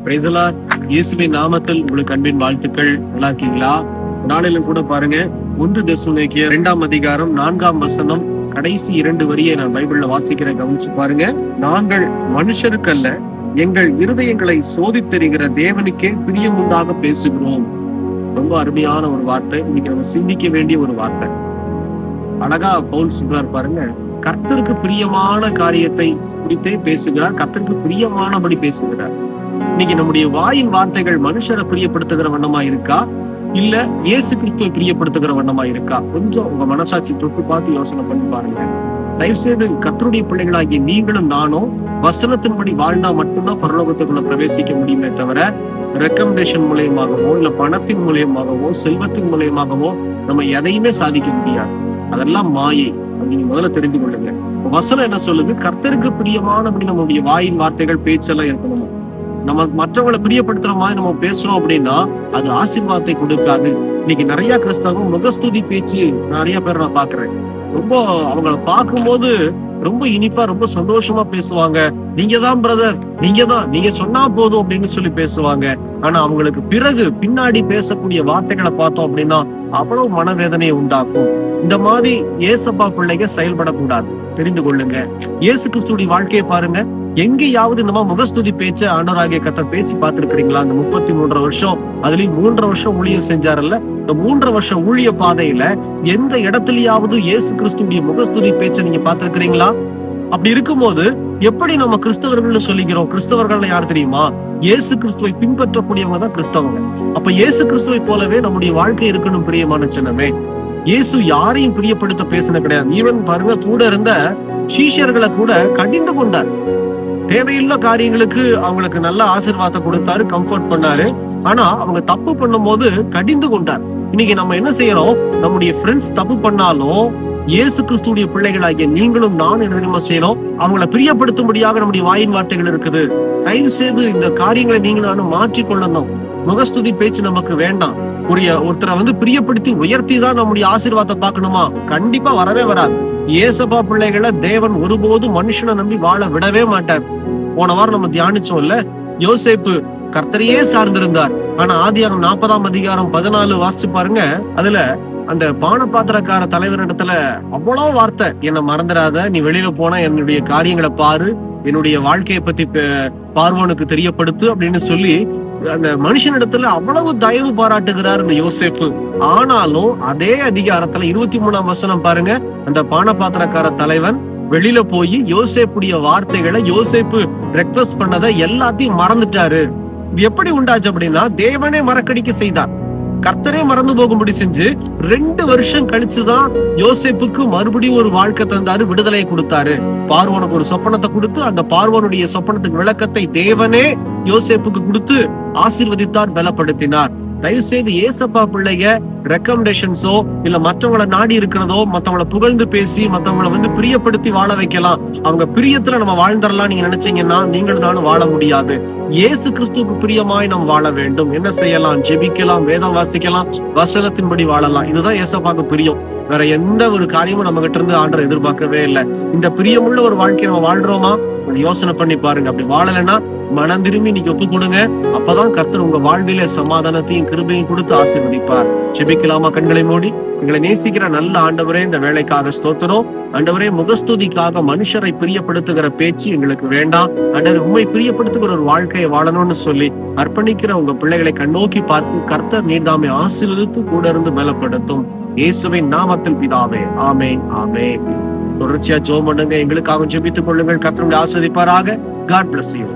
Praise the Lord. இயேசுவின் நாமத்தில் உங்களுக்கு அன்பின் வாழ்த்துக்கள். நல்லா இருக்கீங்களா? நாளிலும் கூட பாருங்க, 1 தெசலோனிக்கேயர் 2ஆம் அதிகாரம் 4ஆம் வசனம் கடைசி 2 வரியை நான் பைபிள்ல வாசிக்கிறேன், கவனிச்சு பாருங்க. நாங்கள் மனுஷருக்கல்ல, எங்கள் இருதயங்களை சோதித்தெரிகிற தேவனுக்கே பிரியமுண்டாக பேசுகிறோம். ரொம்ப அருமையான ஒரு வார்த்தை, இன்னைக்கு நம்ம சிந்திக்க வேண்டிய ஒரு வார்த்தை. அழகா பவுல் சொல்றார் பாருங்க, கர்த்தருக்கு பிரியமான காரியத்தை குறித்தே பேசுகிறார், கர்த்தருக்கு பிரியமானபடி பேசுகிறார். இன்னைக்கு நம்முடைய வாயின் வார்த்தைகள் மனுஷரை பிரியப்படுத்துகிற வண்ணமா இருக்கா, இல்ல இயேசு கிறிஸ்துவை பிரியப்படுத்துகிற வண்ணமா இருக்கா? கொஞ்சம் உங்க மனசாட்சி தொட்டு பார்த்து யோசனை பண்ணி பாருங்க. தயவு செய்து கர்த்தருடைய பிள்ளைகளாகிய நீங்களும் நானும் வசனத்தின்படி வாழ்ந்தா மட்டும்தான் பரலோகத்துக்குள்ள பிரவேசிக்க முடியுமே தவிர, ரெக்கமெண்டேஷன் மூலியமாகவோ இல்ல பணத்தின் மூலியமாகவோ செல்வத்தின் மூலியமாகவோ நம்ம எதையுமே சாதிக்க முடியாது. அதெல்லாம் மாயை. நீங்க முதல்ல தெரிந்து கொள்ளுங்க. வசனம் என்ன சொல்லுது? கர்த்தருக்கு பிரியமானபடி நம்முடைய வாயின் வார்த்தைகள் பேச்செல்லாம் இருக்கணும். நம்ம மற்றவங்களை பிரியப்படுத்துற மாதிரி நம்ம பேசுறோம் அப்படின்னா அது ஆசீர்வாதத்தை கொடுக்காது. இன்னைக்கு நிறைய கிறிஸ்தவம் முகஸ்துதி பேச்சு நிறைய பேர் நான் பாக்குறேன். ரொம்ப அவங்கள பார்க்கும்போது ரொம்ப இனிப்பா ரொம்ப சந்தோஷமா பேசுவாங்க. நீங்க தான் பிரதர், நீங்க சொன்னா போதும் அப்படின்னு சொல்லி பேசுவாங்க. ஆனா அவங்களுக்கு பிறகு பின்னாடி பேசக்கூடிய வார்த்தைகளை பார்த்தோம் அப்படின்னா அவ்வளவு மனவேதனையை உண்டாக்கும். இந்த மாதிரி ஏசப்பா பிள்ளைங்க செயல்படக்கூடாது. தெரிந்து கொள்ளுங்க. இயேசு கிறிஸ்துடைய வாழ்க்கையை பாருங்க. எங்கேயாவது நம்ம முகஸ்துதி பேச்ச ஆண்டவராகிய கர்த்தர் பேசி பார்த்திருக்கிறீங்களா? அந்த 33 வருஷம், அதுலயும் 3 வருஷம் ஊழியம் செஞ்சாருல்ல, இந்த 3 வருஷம் ஊழிய பாதையில எந்த இடத்துலயாவது இயேசு கிறிஸ்துடைய முகஸ்துதி பேச்சை நீங்க பார்த்திருக்கிறீங்களா? அப்படி இருக்கும்போது எப்படி நம்ம கிறிஸ்தவர்கள் சொல்லிக்கிறோம்? கிறிஸ்தவர்கள் யார் தெரியுமா? இயேசு கிறிஸ்துவை பின்பற்றக்கூடியவங்க தான் கிறிஸ்தவங்க. அப்ப இயேசு கிறிஸ்துவை போலவே நம்முடைய வாழ்க்கை இருக்கணும். பிரியமான சின்னமே, இயேசு யாரையும் பிரியப்படுத்த பேசின கிடையாது. ஈவன் பாருங்க, கூட இருந்த சீஷர்களை கூட கடிந்து கொண்டார். தேவையில்ல காரியங்களுக்கு அவங்களுக்கு நல்ல ஆசீர்வாதத்தை கொடுத்தாரு, கம்ஃபர்ட் பண்ணாரு. ஆனா அவங்க தப்பு பண்ணும் போது கடிந்து கொண்டார். இன்னைக்கு நம்ம என்ன செய்யறோம்? நம்முடைய ஃப்ரெண்ட்ஸ் தப்பு பண்ணாலும் இயேசு கிறிஸ்துடைய பிள்ளைகளாகிய நீங்களும் நான் என்ன தெரியுமா செய்யணும்? அவங்களை பிரியப்படுத்தும்படியாக நம்முடைய வாயின் வார்த்தைகள் இருக்குது. தயவு செய்து இந்த காரியங்களை நீங்களும் மாற்றிக்கொள்ளணும். முகஸ்துதி பேச்சு நமக்கு வேண்டாம். ஒருத்தரை பிரியப்படுத்தி உயர்த்தி தான் நம்முடைய ஆசீர்வாதத்தை பார்க்கணுமா? கண்டிப்பா வரவே வராது. ஏசப்பா பிள்ளைகளை தேவன் ஒருபோதும் மனுஷனை நம்பி வாழ விடவே மாட்டார். போன வாரம் நம்ம தியானிச்சோம் இல்ல, யோசேப்பு கர்த்தரையே சார்ந்திருந்தார். ஆனா ஆதியாகமம் 40ஆம் அதிகாரம் 14 வாசிச்சு பாருங்க. அதுல அந்த பானபாத்திரக்கார தலைவரிடத்துல அவ்வளவு வார்த்தை, என்னை மறந்துடாத, நீ வெளியில போனா என்னுடைய காரியங்களை பாரு, என்னுடைய வாழ்க்கையை பத்தி பார்வோனுக்கு தெரியப்படுத்து அப்படின்னு சொல்லி அந்த மனுஷனிடத்துல அவ்வளவு தயவு பாராட்டுகிறார் இந்த யோசேப்பு. ஆனாலும் அதே அதிகாரத்துல 23ஆம் வசனம் பாருங்க, அந்த பானபாத்திரக்கார தலைவன் வெளியில போய் யோசேப்புடைய வார்த்தைகளை, யோசேப்பு ரெக்வெஸ்ட் பண்ணதை எல்லாத்தையும் மறந்துட்டாரு. எப்படி உண்டாச்சு அப்படின்னா, தேவனே மறக்கடிக்க செய்தார். கர்த்தரே மறந்து போகும்படி செஞ்சு 2 வருஷம் கழிச்சுதான் யோசேப்புக்கு மறுபடியும் ஒரு வாழ்க்கை தந்தாரு, விடுதலையை கொடுத்தாரு. பார்வோனுக்கு ஒரு சொப்பனத்தை கொடுத்து அந்த பார்வோனுடைய சொப்பனத்துக்கு விளக்கத்தை தேவனே யோசேப்புக்கு கொடுத்து ஆசீர்வதித்தார், பலப்படுத்தினார். தயவு செய்து ஏசப்பா பிள்ளைங்க ரெக்கமெண்டேஷன்ஸோ இல்ல மற்றவங்களை நாடி இருக்கிறதோ, மத்தவங்களை புகழ்ந்து பேசி மத்தவங்களை பிரியப்படுத்தி வாழ வைக்கலாம், அவங்க பிரியத்துல நம்ம வாழ்ந்துடலாம் நீங்க நினைச்சீங்கன்னா நீங்கள் நானும் வாழ முடியாது. இயேசு கிறிஸ்துவுக்கு பிரியமாய் நம்ம வாழ வேண்டும். என்ன செய்யலாம்? ஜெபிக்கலாம், வேதம் வாசிக்கலாம், வசனத்தின்படி வாழலாம். இதுதான் ஏசப்பாக்கு பிரியம். வேற எந்த ஒரு காரியமும் நம்ம கிட்ட இருந்து ஆண்டவர் எதிர்பார்க்கவே இல்லை. இந்த பிரியமுள்ள ஒரு வாழ்க்கையை நம்ம வாழ்றோமா? யோசனை பண்ணி பாருங்க. அப்படி வாழலைன்னா மனம் திரும்பி நீங்க ஒப்பு கொடுங்க. அப்பதான் கர்த்தர் உங்க வாழ்விலே சமாதானத்தையும் கிருபையும் கொடுத்து ஆசீர்வதிப்பார். ஜெபிக்கலாமா? கண்களை மூடி. எங்களை நேசிக்கிற நல்ல ஆண்டவரே, இந்த வேலைக்காக ஸ்தோத்திரம். ஆண்டவரே, முகஸ்துதிக்காக மனுஷரை பிரியப்படுத்துகிற பேச்சு எங்களுக்கு வேண்டாம். ஆண்டவரே, உண்மை பிரியப்படுத்துகிற ஒரு வாழ்க்கையை வாழணும்னு சொல்லி அர்ப்பணிக்கிற உங்க பிள்ளைகளை கண்ணோக்கி பார்த்து கர்த்தர் நீர்தாமே ஆசீர்வதித்து கூட இருந்து பலப்படுத்தும். இயேசுவின் நாமத்தில் பிதாவே, ஆமென், ஆமென். தொடர்ச்சியா ஜெபம் பண்ணுங்க. எங்களுக்காக ஜெபித்துக் கொள்ளுங்கள். கர்த்தர் உங்களை ஆசீர்வதிப்பாராக. God bless you.